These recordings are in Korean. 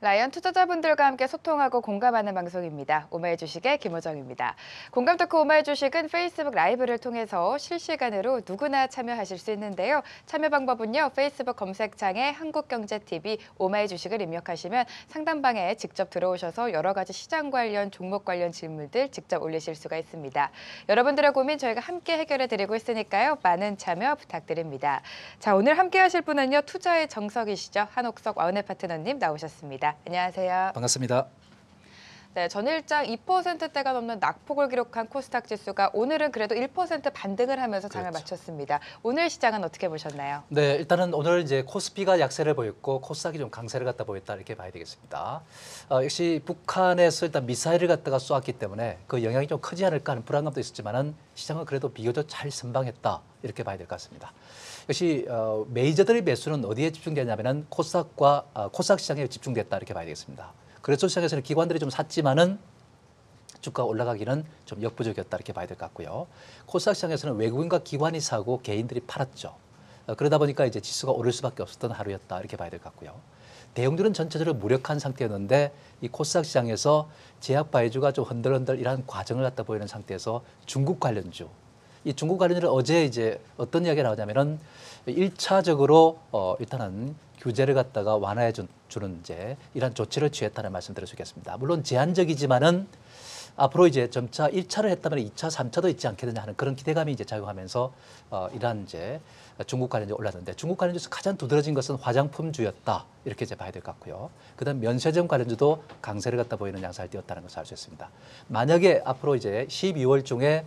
라이언 투자자분들과 함께 소통하고 공감하는 방송입니다. 오마이 주식의 김호정입니다. 공감 토크 오마이 주식은 페이스북 라이브를 통해서 실시간으로 누구나 참여하실 수 있는데요. 참여 방법은요. 페이스북 검색창에 한국경제TV 오마이 주식을 입력하시면 상단방에 직접 들어오셔서 여러 가지 시장 관련, 종목 관련 질문들 직접 올리실 수가 있습니다. 여러분들의 고민 저희가 함께 해결해 드리고 있으니까요. 많은 참여 부탁드립니다. 자, 오늘 함께 하실 분은요. 투자의 정석이시죠. 한옥석 와우넷 파트너님 나오셨습니다. 안녕하세요. 반갑습니다. 네, 전일장 2%대가 넘는 낙폭을 기록한 코스닥 지수가 오늘은 그래도 1% 반등을 하면서 장을 그렇죠. 마쳤습니다. 오늘 시장은 어떻게 보셨나요? 네, 일단은 오늘 이제 코스피가 약세를 보였고 코스닥이 좀 강세를 갖다 보였다 이렇게 봐야 되겠습니다. 역시 북한에서 일단 미사일을 갖다가 쏘았기 때문에 그 영향이 좀 크지 않을까 하는 불안감도 있었지만은 시장은 그래도 비교적 잘 선방했다 이렇게 봐야 될 것 같습니다. 역시 메이저들의 매수는 어디에 집중되냐면은 코스닥 시장에 집중됐다 이렇게 봐야 되겠습니다. 그래서 시장에서는 기관들이 좀 샀지만은 주가가 올라가기는 좀 역부족이었다 이렇게 봐야 될 것 같고요. 코스닥 시장에서는 외국인과 기관이 사고 개인들이 팔았죠. 그러다 보니까 이제 지수가 오를 수밖에 없었던 하루였다 이렇게 봐야 될 것 같고요. 대형주는 전체적으로 무력한 상태였는데 이 코스닥 시장에서 제약 바이주가 좀 흔들흔들 이러한 과정을 갖다 보이는 상태에서 중국 관련주, 이 중국 관련주를 어제 이제 어떤 이야기가 나오냐면은 1차적으로 일단은 규제를 갖다가 완화해 주는 이제 이런 조치를 취했다는 말씀 드려주겠습니다. 물론 제한적이지만은 앞으로 이제 점차 1차를 했다면 2차, 3차도 있지 않겠느냐 하는 그런 기대감이 이제 작용하면서 이러한 이제 중국 관련주 올랐는데 중국 관련주에서 가장 두드러진 것은 화장품주였다 이렇게 이제 봐야 될 것 같고요. 그다음 면세점 관련주도 강세를 갖다 보이는 양상을 띄웠다는 것을 알 수 있습니다. 만약에 앞으로 이제 12월 중에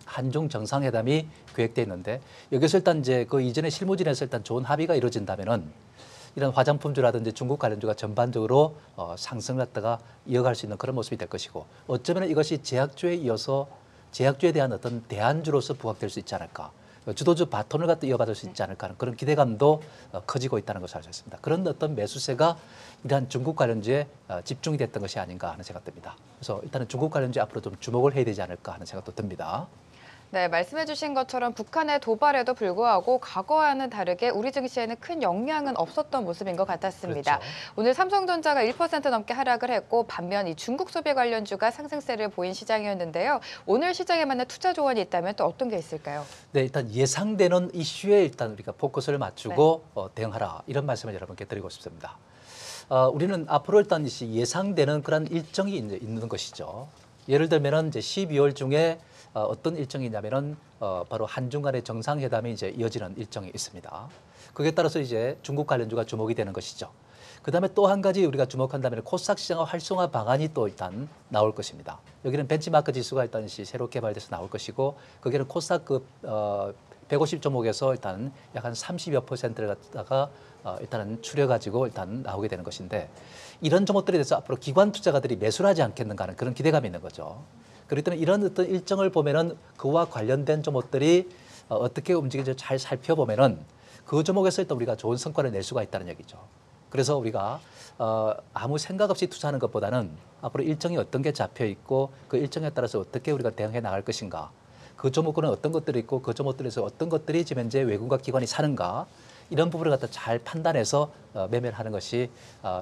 한중 정상회담이 계획돼 있는데 여기서 일단 이제 그 이전에 실무진에서 일단 좋은 합의가 이루어진다면은 이런 화장품주라든지 중국 관련주가 전반적으로 상승을 갖다가 이어갈 수 있는 그런 모습이 될 것이고 어쩌면 이것이 제약주에 이어서 제약주에 대한 어떤 대안주로서 부각될 수 있지 않을까. 주도주 바톤을 갖다 이어받을 수 있지 않을까 하는 그런 기대감도 커지고 있다는 것을 알 수 있습니다. 그런 어떤 매수세가 이러한 중국 관련주에 집중이 됐던 것이 아닌가 하는 생각 듭니다. 그래서 일단은 중국 관련주에 앞으로 좀 주목을 해야 되지 않을까 하는 생각도 듭니다. 네, 말씀해 주신 것처럼 북한의 도발에도 불구하고 과거와는 다르게 우리 증시에는 큰 영향은 없었던 모습인 것 같았습니다. 그렇죠. 오늘 삼성전자가 1% 넘게 하락을 했고 반면 이 중국 소비 관련주가 상승세를 보인 시장이었는데요. 오늘 시장에 맞는 투자 조언이 있다면 또 어떤 게 있을까요? 네, 일단 예상되는 이슈에 일단 우리가 포커스를 맞추고 대응하라 이런 말씀을 여러분께 드리고 싶습니다. 우리는 앞으로 일단 예상되는 그런 일정이 이제 있는 것이죠. 예를 들면은 이제 12월 중에 어떤 일정이냐면은 바로 한중 간의 정상회담이 이제 이어지는 일정이 있습니다. 그에 따라서 이제 중국 관련주가 주목이 되는 것이죠. 그다음에 또 한 가지 우리가 주목한다면 코스닥 시장의 활성화 방안이 또 일단 나올 것입니다. 여기는 벤치마크 지수가 일단 새로 개발돼서 나올 것이고 거기는 코스닥 150 종목에서 일단 약 한 30여 %를 갖다가 일단은 추려가지고 일단 나오게 되는 것인데 이런 종목들에 대해서 앞으로 기관 투자가들이 매수를 하지 않겠는가 하는 그런 기대감이 있는 거죠. 그렇기 때문에 이런 어떤 일정을 보면은 그와 관련된 종목들이 어떻게 움직이는지 잘 살펴보면은 그 종목에서 일단 우리가 좋은 성과를 낼 수가 있다는 얘기죠. 그래서 우리가 아무 생각 없이 투자하는 것보다는 앞으로 일정이 어떤 게 잡혀 있고 그 일정에 따라서 어떻게 우리가 대응해 나갈 것인가. 그 종목군은 어떤 것들이 있고 그 종목들에서 어떤 것들이 지금 현재 외국인과 기관이 사는가. 이런 부분을 갖다 잘 판단해서 매매를 하는 것이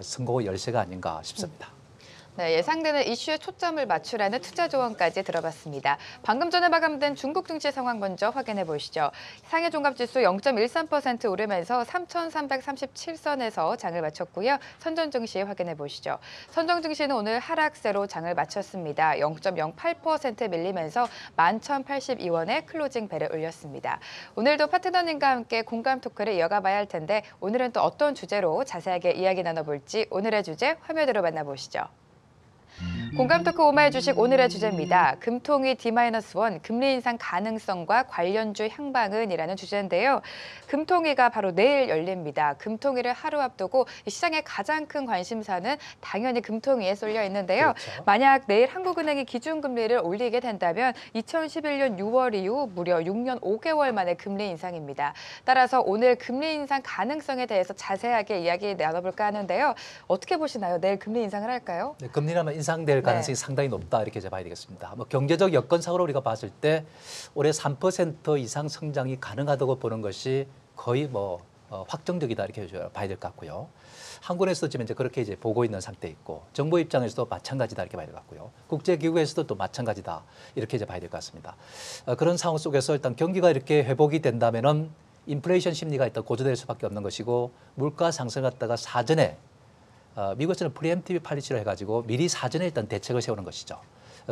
성공의 열쇠가 아닌가 싶습니다. 네, 예상되는 이슈에 초점을 맞추라는 투자 조언까지 들어봤습니다. 방금 전에 마감된 중국 증시 상황 먼저 확인해 보시죠. 상해 종합지수 0.13% 오르면서 3,337선에서 장을 마쳤고요. 선전 증시 확인해 보시죠. 선정 증시는 오늘 하락세로 장을 마쳤습니다. 0.08% 밀리면서 11,082원에 클로징 벨을 울렸습니다. 오늘도 파트너님과 함께 공감 토크를 이어가 봐야 할 텐데 오늘은 또 어떤 주제로 자세하게 이야기 나눠볼지 오늘의 주제 화면으로 만나보시죠. 공감 토크 오마이 주식 오늘의 주제입니다. 금통위 D-1 금리 인상 가능성과 관련주 향방은이라는 주제인데요. 금통위가 바로 내일 열립니다. 금통위를 하루 앞두고 시장의 가장 큰 관심사는 당연히 금통위에 쏠려 있는데요. 그렇죠. 만약 내일 한국은행이 기준금리를 올리게 된다면 2011년 6월 이후 무려 6년 5개월 만에 금리 인상입니다. 따라서 오늘 금리 인상 가능성에 대해서 자세하게 이야기 나눠볼까 하는데요. 어떻게 보시나요? 내일 금리 인상을 할까요? 네, 금리는 인상될 가능성이 상당히 높다 이렇게 봐야 되겠습니다. 뭐 경제적 여건상으로 우리가 봤을 때 올해 3% 이상 성장이 가능하다고 보는 것이 거의 뭐 확정적이다 이렇게 봐야 될 것 같고요. 한국에서도 지금 이제 그렇게 이제 보고 있는 상태에 있고 정부 입장에서도 마찬가지다 이렇게 봐야 될 것 같고요. 국제기구에서도 또 마찬가지다 이렇게 이제 봐야 될 것 같습니다. 그런 상황 속에서 일단 경기가 이렇게 회복이 된다면은 인플레이션 심리가 일단 고조될 수밖에 없는 것이고 물가 상승 갖다가 사전에 미국에서는 프리엠티브 팔리시로 해가지고 미리 사전에 일단 대책을 세우는 것이죠.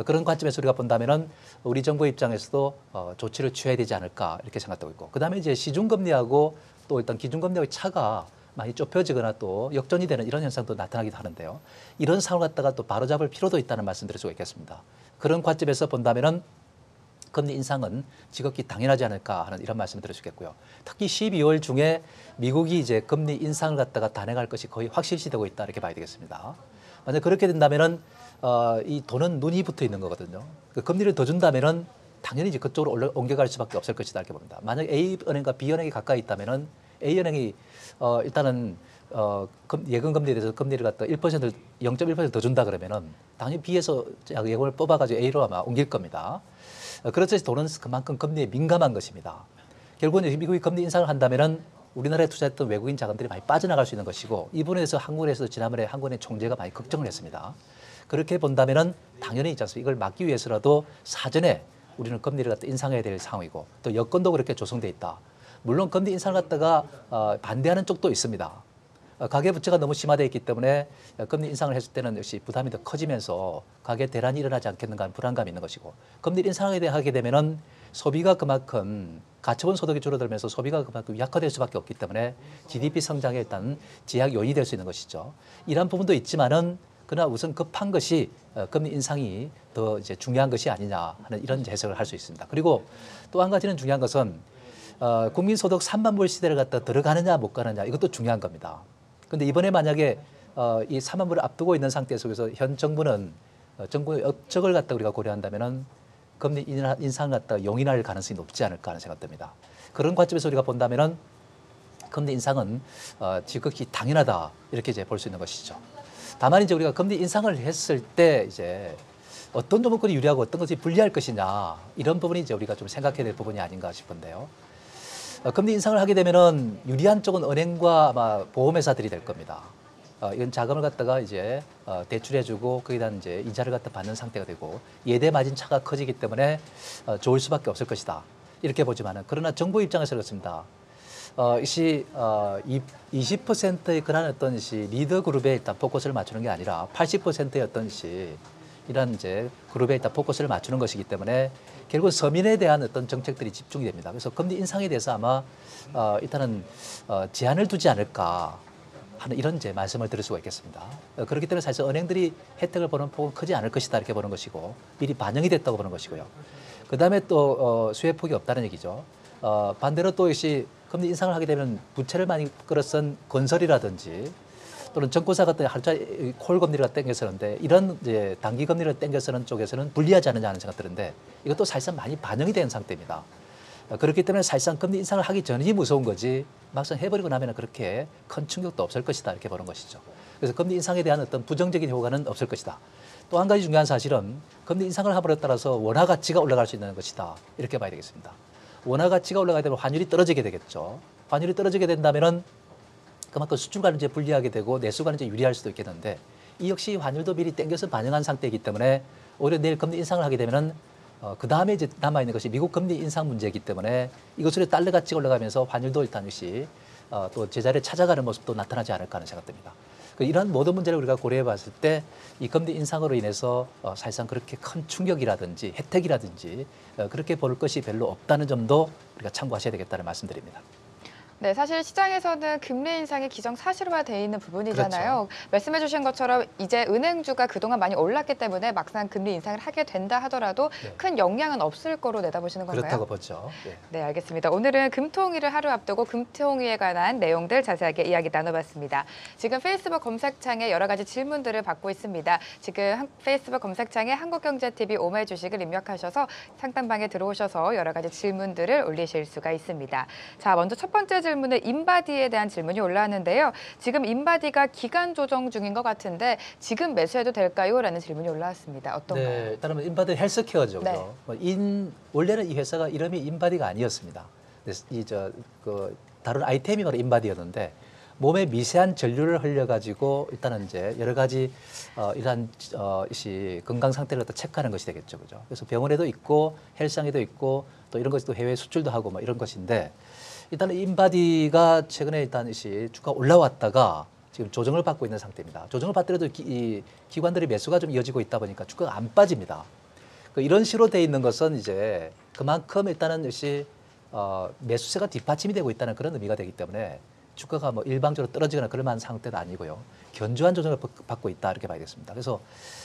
그런 관점에서 우리가 본다면은 우리 정부 입장에서도 조치를 취해야 되지 않을까 이렇게 생각하고 있고 그다음에 이제 시중금리하고 또 일단 기준금리의 차가 많이 좁혀지거나 또 역전이 되는 이런 현상도 나타나기도 하는데요. 이런 상황을 갖다가 또 바로잡을 필요도 있다는 말씀드릴 수가 있겠습니다. 그런 관점에서 본다면은 금리 인상은 지극히 당연하지 않을까 하는 이런 말씀을 드릴 수 있겠고요. 특히 12월 중에 미국이 이제 금리 인상을 갖다가 단행할 것이 거의 확실시되고 있다 이렇게 봐야 되겠습니다. 만약 그렇게 된다면은 이 돈은 눈이 붙어 있는 거거든요. 그 금리를 더 준다면은 당연히 이제 그쪽으로 옮겨갈 수밖에 없을 것이다 이렇게 봅니다. 만약 A은행과 B은행이 가까이 있다면은 A은행이 일단은 예금 금리에 대해서 금리를 갖다 1% 0.1% 더 준다 그러면은 당연히 B에서 예금을 뽑아가지고 A로 아마 옮길 겁니다. 그렇듯이 돈은 그만큼 금리에 민감한 것입니다. 결국은 미국이 금리 인상을 한다면은 우리나라에 투자했던 외국인 자금들이 많이 빠져나갈 수 있는 것이고 이 부분에서 한국에서 지난번에 한국은행 총재가 많이 걱정을 했습니다. 그렇게 본다면은 당연히 있지 않습니까? 이걸 막기 위해서라도 사전에 우리는 금리를 갖다 인상해야 될 상황이고 또 여건도 그렇게 조성돼 있다. 물론 금리 인상을 갖다가 반대하는 쪽도 있습니다. 가계부채가 너무 심화되어 있기 때문에 금리 인상을 했을 때는 역시 부담이 더 커지면서 가계 대란이 일어나지 않겠는가 하는 불안감이 있는 것이고 금리 인상을 하게 되면은 소비가 그만큼 가처분 소득이 줄어들면서 소비가 그만큼 약화될 수밖에 없기 때문에 GDP 성장에 일단 제약 요인이 될 수 있는 것이죠. 이런 부분도 있지만은 그러나 우선 급한 것이 금리 인상이 더 이제 중요한 것이 아니냐 하는 이런 해석을 할 수 있습니다. 그리고 또 한 가지는 중요한 것은 국민소득 3만 불 시대를 갖다 들어가느냐 못 가느냐 이것도 중요한 겁니다. 그런데 이번에 만약에 이 3만 불을 앞두고 있는 상태 속에서 현 정부는 정부의 업적을 갖다 우리가 고려한다면은 금리 인상 갖다 용인할 가능성이 높지 않을까 하는 생각됩니다. 그런 관점에서 우리가 본다면은 금리 인상은 지극히 당연하다 이렇게 이제 볼 수 있는 것이죠. 다만 이제 우리가 금리 인상을 했을 때 이제 어떤 조건이 유리하고 어떤 것이 불리할 것이냐 이런 부분이 이제 우리가 좀 생각해야 될 부분이 아닌가 싶은데요. 금리 인상을 하게 되면은 유리한 쪽은 은행과 아마 보험회사들이 될 겁니다. 이건 자금을 갖다가 이제 대출해주고 거기에 대한 이제 이자를 갖다 받는 상태가 되고 예대 마진 차가 커지기 때문에 좋을 수밖에 없을 것이다 이렇게 보지만은 그러나 정부 입장에서 그렇습니다. 이것이 20%의 그런 어떤 리더 그룹에 일단 포커스를 맞추는 게 아니라 80%의 어떤 이런 이제 그룹에 일단 포커스를 맞추는 것이기 때문에 결국 서민에 대한 어떤 정책들이 집중이 됩니다. 그래서 금리 인상에 대해서 아마 일단은 제한을 두지 않을까 하는 이런 이제 말씀을 드릴 수가 있겠습니다. 그렇기 때문에 사실 은행들이 혜택을 보는 폭은 크지 않을 것이다 이렇게 보는 것이고 미리 반영이 됐다고 보는 것이고요. 그다음에 또 수혜 폭이 없다는 얘기죠. 반대로 또 역시 금리 인상을 하게 되면 부채를 많이 끌어쓴 건설이라든지 또는 정권사 같은 하루짜리 콜 금리가 땡겨서는데 이런 이제 단기 금리를 땡겨서는 쪽에서는 불리하지 않느냐 하는 생각 드는데 이것도 사실상 많이 반영이 된 상태입니다. 그렇기 때문에 사실상 금리 인상을 하기 전이 무서운 거지 막상 해버리고 나면 그렇게 큰 충격도 없을 것이다 이렇게 보는 것이죠. 그래서 금리 인상에 대한 어떤 부정적인 효과는 없을 것이다. 또 한 가지 중요한 사실은 금리 인상을 함으로 따라서 원화 가치가 올라갈 수 있는 것이다 이렇게 봐야 되겠습니다. 원화 가치가 올라가게 되면 환율이 떨어지게 되겠죠. 환율이 떨어지게 된다면은 그만큼 수출가는 이제 불리하게 되고 내수가는 이제 유리할 수도 있겠는데 이 역시 환율도 미리 땡겨서 반영한 상태이기 때문에 오히려 내일 금리 인상을 하게 되면은 그 다음에 이제 남아 있는 것이 미국 금리 인상 문제이기 때문에 이것으로 달러 가치가 올라가면서 환율도 일단 역시 또 제자리에 찾아가는 모습도 나타나지 않을까 하는 생각됩니다. 이러한 모든 문제를 우리가 고려해 봤을 때 이 금리 인상으로 인해서 사실상 그렇게 큰 충격이라든지 혜택이라든지 그렇게 볼 것이 별로 없다는 점도 우리가 참고하셔야 되겠다는 말씀드립니다. 네, 사실 시장에서는 금리 인상이 기정사실화되어 있는 부분이잖아요. 그렇죠. 말씀해 주신 것처럼 이제 은행주가 그동안 많이 올랐기 때문에 막상 금리 인상을 하게 된다 하더라도 네. 큰 영향은 없을 거로 내다보시는 건가요? 그렇다고 보죠. 네. 네, 알겠습니다. 오늘은 금통위를 하루 앞두고 금통위에 관한 내용들 자세하게 이야기 나눠봤습니다. 지금 페이스북 검색창에 여러 가지 질문들을 받고 있습니다. 지금 페이스북 검색창에 한국경제TV 오마이 주식을 입력하셔서 상단방에 들어오셔서 여러 가지 질문들을 올리실 수가 있습니다. 자, 먼저 첫 번째 질문은 인바디에 대한 질문이 올라왔는데요. 지금 인바디가 기간 조정 중인 것 같은데 지금 매수해도 될까요? 라는 질문이 올라왔습니다. 어떤가요? 네, 일단은 인바디 헬스케어죠. 네. 원래는 이 회사가 이름이 인바디가 아니었습니다. 다른 아이템이 바로 인바디였는데 몸에 미세한 전류를 흘려가지고 일단은 이제 여러 가지 이러한 건강 상태를 갖다 체크하는 것이 되겠죠, 그죠? 그래서 병원에도 있고 헬스장에도 있고 또 이런 것이 또 해외 수출도 하고 뭐 이런 것인데 일단은 인바디가 최근에 일단 주가 올라왔다가 지금 조정을 받고 있는 상태입니다. 조정을 받더라도 이 기관들의 매수가 좀 이어지고 있다 보니까 주가가 안 빠집니다. 이런 식으로 돼 있는 것은 이제 그만큼 일단은 매수세가 뒷받침이 되고 있다는 그런 의미가 되기 때문에 주가가 뭐 일방적으로 떨어지거나 그럴 만한 상태는 아니고요. 견조한 조정을 받고 있다 이렇게 봐야겠습니다. 그래서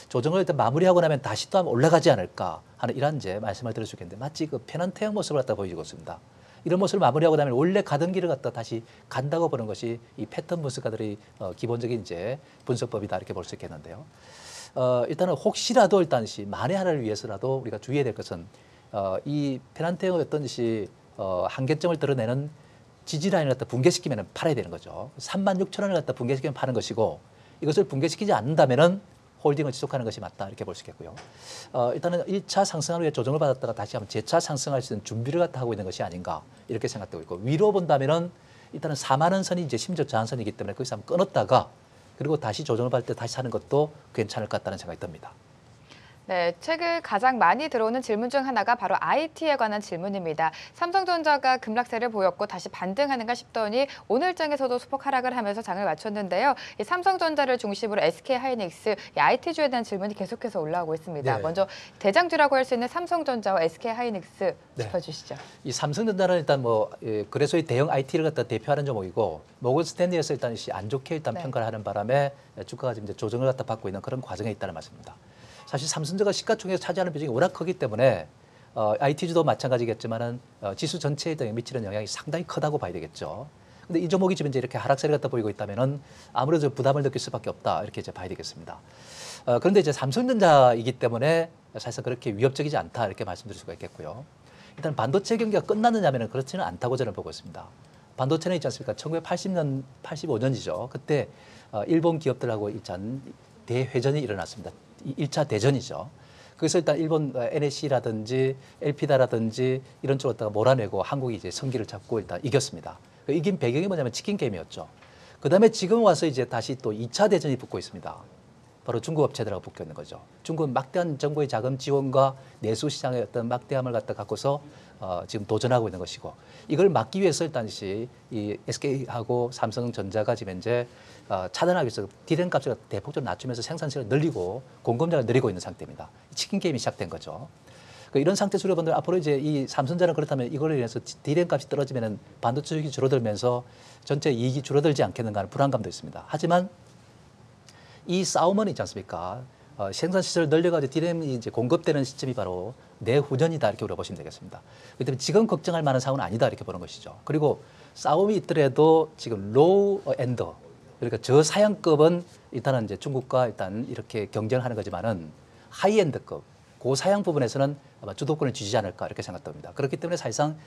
조정을 일단 마무리하고 나면 다시 또 한번 올라가지 않을까 하는 이런 이제 말씀을 드릴 수 있겠는데 마치 그 페넌트형 모습을 갖다 보여주고 있습니다. 이런 모습을 마무리하고 나면 원래 가던 길을 갖다 다시 간다고 보는 것이 이 패턴 분석가들의 기본적인 이제 분석법이다 이렇게 볼 수 있겠는데요. 일단은 혹시라도 일단 만에 하나를 위해서라도 우리가 주의해야 될 것은 이 페넌트형의 어떤 한계점을 드러내는 지지라인을 갖다 붕괴시키면 팔아야 되는 거죠. 36,000원을 갖다 붕괴시키면 파는 것이고 이것을 붕괴시키지 않는다면은 홀딩을 지속하는 것이 맞다 이렇게 볼 수 있겠고요. 일단은 1차 상승을 위해 조정을 받았다가 다시 한번 재차 상승할 수 있는 준비를 갖다 하고 있는 것이 아닌가 이렇게 생각되고 있고 위로 본다면은 일단은 4만 원 선이 이제 심적 저항선이기 때문에 거기서 한번 끊었다가 그리고 다시 조정을 받을 때 다시 사는 것도 괜찮을 것 같다는 생각이 듭니다. 네, 최근 가장 많이 들어오는 질문 중 하나가 바로 IT에 관한 질문입니다. 삼성전자가 급락세를 보였고 다시 반등하는가 싶더니 오늘장에서도 소폭 하락을 하면서 장을 마쳤는데요. 이 삼성전자를 중심으로 SK하이닉스, 이 IT주에 대한 질문이 계속해서 올라오고 있습니다. 네. 먼저 대장주라고 할 수 있는 삼성전자와 SK하이닉스 짚어주시죠. 이 삼성전자는 일단 그래서의 대형 IT를 갖다 대표하는 종목이고 모건 스탠리에서 일단 안 좋게 일단 평가를 하는 바람에 주가가 지금 이제 조정을 갖다 받고 있는 그런 과정에 있다는 말씀입니다. 사실 삼성전자가 시가총액에서 차지하는 비중이 워낙 크기 때문에 IT주도 마찬가지겠지만은 지수 전체에 미치는 영향이 상당히 크다고 봐야 되겠죠. 근데 이 종목이 지금 이제 이렇게 하락세를 갖다 보이고 있다면은 아무래도 부담을 느낄 수밖에 없다 이렇게 이제 봐야 되겠습니다. 그런데 이제 삼성전자이기 때문에 사실상 그렇게 위협적이지 않다 이렇게 말씀드릴 수가 있겠고요. 일단 반도체 경기가 끝났느냐면은 그렇지는 않다고 저는 보고 있습니다. 반도체는 있지 않습니까? 1980년, 85년이죠. 그때 일본 기업들하고 일단 대회전이 일어났습니다. 1차 대전이죠. 그래서 일단 일본 NSC라든지 엘피다라든지 이런 쪽으로 다가 몰아내고 한국이 이제 성기를 잡고 일단 이겼습니다. 이긴 배경이 뭐냐면 치킨 게임이었죠. 그다음에 지금 와서 이제 다시 또 2차 대전이 붙고 있습니다. 바로 중국 업체들하고 붙고 있는 거죠. 중국은 막대한 정부의 자금 지원과 내수 시장의 어떤 막대함을 갖다 갖고서 지금 도전하고 있는 것이고 이걸 막기 위해서 일단 이 SK하고 삼성전자가 지금 이제 차단하기 위해서 디램 값을 대폭적으로 낮추면서 생산성을 늘리고 공급량을 늘리고 있는 상태입니다. 치킨 게임이 시작된 거죠. 이런 상태 수료분들 앞으로 이제 이 삼성전자는 그렇다면 이걸로 인해서 디램 값이 떨어지면은 반도체 수익이 줄어들면서 전체 이익이 줄어들지 않겠는가 하는 불안감도 있습니다. 하지만 이 싸움은 있지 않습니까? 생산 시설을 늘려가지고 디램이 이제 공급되는 시점이 바로 내후년이다 이렇게 우리가 보시면 되겠습니다. 그렇기 때문에 지금 걱정할 만한 상황은 아니다 이렇게 보는 것이죠. 그리고 싸움이 있더라도 지금 로우 엔드 그러니까 저사양급은 일단은 이제 중국과 일단 이렇게 경쟁을 하는 거지만은 하이엔드급 고사양 부분에서는 아마 주도권을 쥐지 않을까 이렇게 생각됩니다. 그렇기 때문에 사실상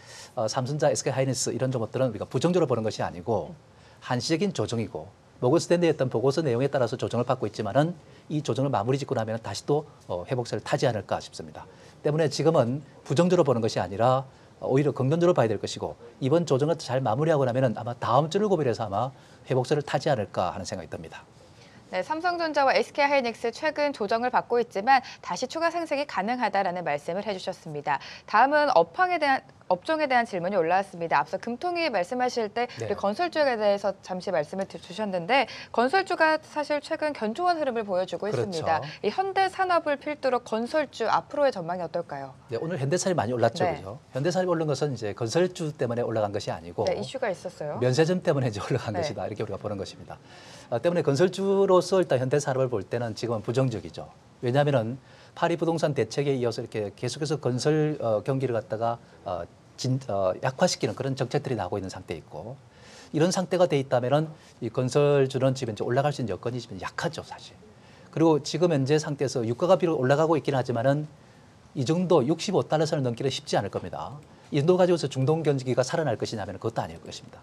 삼성전자, SK하이닉스 이런 종목들은 우리가 부정적으로 보는 것이 아니고 한시적인 조정이고 모건 스탠리의 어떤 보고서 내용에 따라서 조정을 받고 있지만은 이 조정을 마무리 짓고 나면 다시 또 회복세를 타지 않을까 싶습니다. 때문에 지금은 부정적으로 보는 것이 아니라 오히려 긍정적으로 봐야 될 것이고 이번 조정을 잘 마무리하고 나면은 아마 다음 주를 고려해서 아마 회복세를 타지 않을까 하는 생각이 듭니다. 네, 삼성전자와 SK하이닉스 최근 조정을 받고 있지만 다시 추가 상승이 가능하다라는 말씀을 해주셨습니다. 다음은 업종에 대한 질문이 올라왔습니다. 앞서 금통위 말씀하실 때 우리 건설주에 대해서 잠시 말씀을 주셨는데 건설주가 사실 최근 견조한 흐름을 보여주고 있습니다. 이 현대산업을 필두로 건설주 앞으로의 전망이 어떨까요? 네, 오늘 현대산이 많이 올랐죠, 그죠? 현대산이 오른 것은 이제 건설주 때문에 올라간 것이 아니고 이슈가 있었어요. 면세점 때문에 이제 올라간 것이다 이렇게 우리가 보는 것입니다. 때문에 건설주로서 일단 현대산업을 볼 때는 지금은 부정적이죠. 왜냐하면은 파리 부동산 대책에 이어서 이렇게 계속해서 건설 경기를 갖다가 약화시키는 그런 정책들이 나오고 있는 상태에 있고 이런 상태가 돼 있다면은 이 건설주는 지금 이제 올라갈 수 있는 여건이 지금 약하죠, 사실. 그리고 지금 현재 상태에서 유가가 비록 올라가고 있긴 하지만은 이 정도 65달러 선을 넘기는 쉽지 않을 겁니다. 이 정도 가지고서 중동 경기가 살아날 것이냐면 그것도 아닐 것입니다.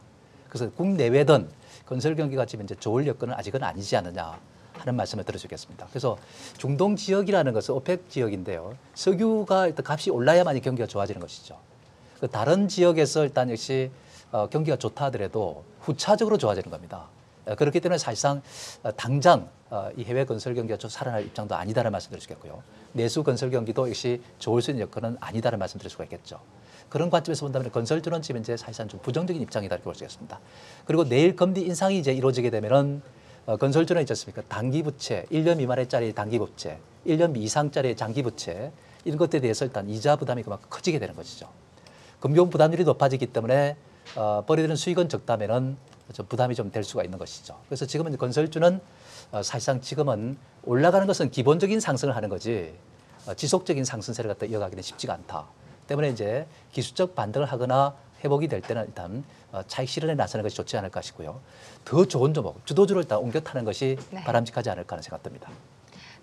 그래서 국내외든 건설 경기가 지금 이제 좋을 여건은 아직은 아니지 않느냐 하는 말씀을 드려주겠습니다. 그래서 중동 지역이라는 것은 오펙 지역인데요. 석유가 일단 값이 올라야만 이 경기가 좋아지는 것이죠. 다른 지역에서 일단 역시 경기가 좋다 하더라도 후차적으로 좋아지는 겁니다. 그렇기 때문에 사실상 당장 이 해외 건설 경기가 좀 살아날 입장도 아니다라는 말씀드릴 수 있겠고요. 내수 건설 경기도 역시 좋을 수 있는 여건은 아니다라는 말씀드릴 수가 있겠죠. 그런 관점에서 본다면 건설주는 지금 이제 사실상 좀 부정적인 입장이다 이렇게 볼 수 있겠습니다. 그리고 내일 금리 인상이 이제 이루어지게 되면은 건설주는 있지 않습니까? 단기 부채, 1년 미만짜리 단기 부채, 1년 이상짜리 장기 부채 이런 것들에 대해서 일단 이자 부담이 그만큼 커지게 되는 것이죠. 금융 부담률이 높아지기 때문에 벌이되는 수익은 적다면은 좀 부담이 좀 될 수가 있는 것이죠. 그래서 지금은 건설주는 사실상 지금은 올라가는 것은 기본적인 상승을 하는 거지 지속적인 상승세를 갖다 이어가기는 쉽지가 않다. 때문에 이제 기술적 반등을 하거나 회복이 될 때는 일단 차익 실현에 나서는 것이 좋지 않을까 싶고요. 더 좋은 종목, 주도주를 일단 옮겨 타는 것이 네. 바람직하지 않을까 하는 생각 듭니다.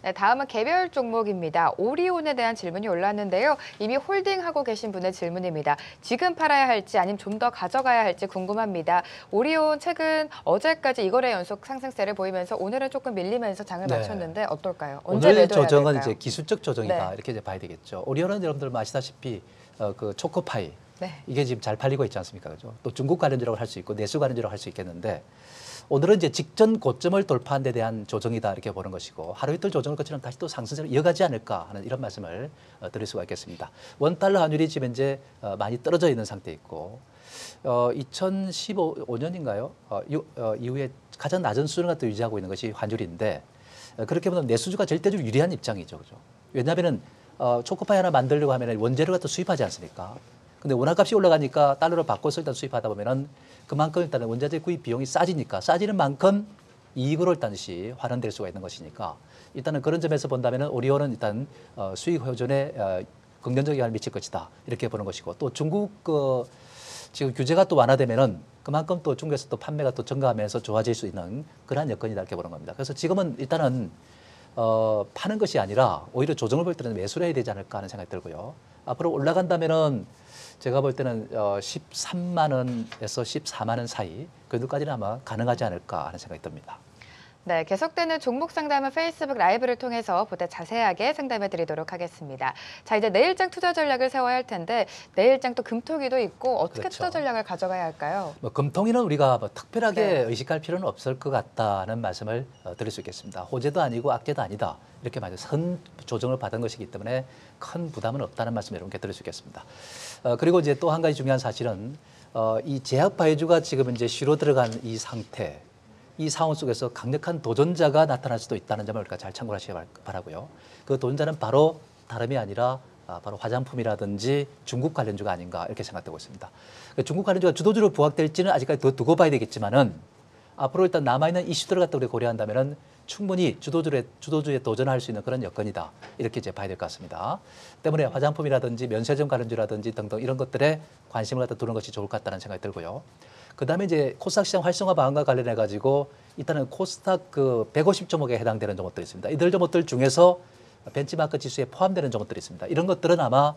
네, 다음은 개별 종목입니다. 오리온에 대한 질문이 올랐는데요. 이미 홀딩하고 계신 분의 질문입니다. 지금 팔아야 할지 아니면 좀 더 가져가야 할지 궁금합니다. 오리온 최근 어제까지 이거래 연속 상승세를 보이면서 오늘은 조금 밀리면서 장을 네. 마쳤는데 어떨까요? 언제 오늘 매도해야 조정은 될까요? 이제 기술적 조정이다 네. 이렇게 이제 봐야 되겠죠. 오리온은 여러분들 아시다시피 그 초코파이 네. 이게 지금 잘 팔리고 있지 않습니까? 그죠? 또 중국 관련주라고 할 수 있고 내수 관련주라고 할 수 있겠는데 오늘은 이제 직전 고점을 돌파한 데 대한 조정이다 이렇게 보는 것이고 하루 이틀 조정을 거치면 다시 또 상승세를 이어가지 않을까 하는 이런 말씀을 드릴 수가 있겠습니다. 원달러 환율이 지금 현재 많이 떨어져 있는 상태에 있고 2015년인가요? 이후에 가장 낮은 수준을 갖다 유지하고 있는 것이 환율인데 그렇게 보면 내수주가 절대적으로 유리한 입장이죠. 그죠? 왜냐하면 초코파이 하나 만들려고 하면 원재료를 갖다 수입하지 않습니까? 근데 원화값이 올라가니까 달러로 바꿔서 일단 수입하다 보면은 그만큼 일단 원자재 구입 비용이 싸지니까 싸지는 만큼 이익으로 일단 환원될 수가 있는 것이니까 일단은 그런 점에서 본다면은 오리온은 일단 수익 호전에 긍정적 영향을 미칠 것이다 이렇게 보는 것이고 또 중국 지금 규제가 또 완화되면은 그만큼 또 중국에서 또 판매가 또 증가하면서 좋아질 수 있는 그러한 여건이다 이렇게 보는 겁니다. 그래서 지금은 일단은 파는 것이 아니라 오히려 조정을 볼 때는 매수를 해야 되지 않을까 하는 생각이 들고요. 앞으로 올라간다면은 제가 볼 때는 13만 원에서 14만 원 사이 그 정도까지는 아마 가능하지 않을까 하는 생각이 듭니다. 네, 계속되는 종목 상담은 페이스북 라이브를 통해서 보다 자세하게 상담해 드리도록 하겠습니다. 자, 이제 내일장 투자 전략을 세워야 할 텐데 내일장 또 금토기도 있고 어떻게 그렇죠. 투자 전략을 가져가야 할까요? 뭐 금통위는 우리가 뭐 특별하게 네. 의식할 필요는 없을 것 같다는 말씀을 드릴 수 있겠습니다. 호재도 아니고 악재도 아니다. 이렇게 말해서 선 조정을 받은 것이기 때문에 큰 부담은 없다는 말씀 여러분께 드릴 수 있겠습니다. 그리고 이제 또 한 가지 중요한 사실은 이 제약 바이오주가 지금 이제 쉬로 들어간 이 상태, 이 상황 속에서 강력한 도전자가 나타날 수도 있다는 점을 우리가 잘 참고하시기 바라고요. 그 도전자는 바로 다름이 아니라 바로 화장품이라든지 중국 관련주가 아닌가 이렇게 생각되고 있습니다. 중국 관련주가 주도주로 부각될지는 아직까지 더 두고 봐야 되겠지만은 앞으로 일단 남아있는 이슈들을 갖다 우리 고려한다면은 충분히 주도주에 도전할 수 있는 그런 여건이다 이렇게 이제 봐야 될 것 같습니다. 때문에 화장품이라든지 면세점 관련주라든지 등등 이런 것들에 관심을 갖다 두는 것이 좋을 것 같다는 생각이 들고요. 그다음에 이제 코스닥 시장 활성화 방안과 관련해 가지고 일단은 코스닥 그 150종목에 해당되는 종목들이 있습니다. 이들 종목들 중에서 벤치마크 지수에 포함되는 종목들이 있습니다. 이런 것들은 아마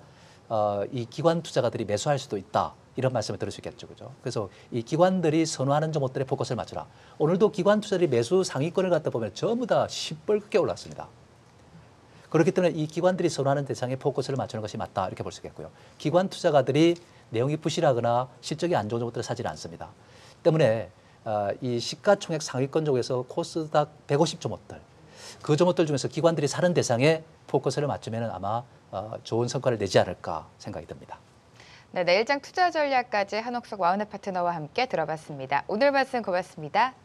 이 기관 투자가들이 매수할 수도 있다. 이런 말씀을 드릴 수 있겠죠. 그죠? 그래서 이 기관들이 선호하는 종목들에 포커스를 맞춰라. 오늘도 기관 투자들이 매수 상위권을 갖다 보면 전부 다 시뻘겋게 올랐습니다. 그렇기 때문에 이 기관들이 선호하는 대상에 포커스를 맞추는 것이 맞다. 이렇게 볼 수 있겠고요. 기관 투자가들이 내용이 부실하거나 실적이 안 좋은 종목들을 사지는 않습니다. 때문에 이 시가총액 상위권 쪽에서 코스닥 150 종목들, 그 종목들 중에서 기관들이 사는 대상에 포커스를 맞추면 아마 좋은 성과를 내지 않을까 생각이 듭니다. 네, 내일장 투자 전략까지 한옥석 와우넷 파트너와 함께 들어봤습니다. 오늘 말씀 고맙습니다.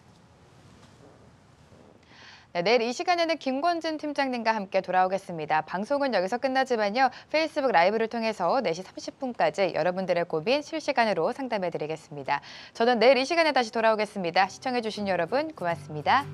네, 내일 이 시간에는 김권진 팀장님과 함께 돌아오겠습니다. 방송은 여기서 끝나지만요. 페이스북 라이브를 통해서 4시 30분까지 여러분들의 고민 실시간으로 상담해드리겠습니다. 저는 내일 이 시간에 다시 돌아오겠습니다. 시청해주신 여러분 고맙습니다.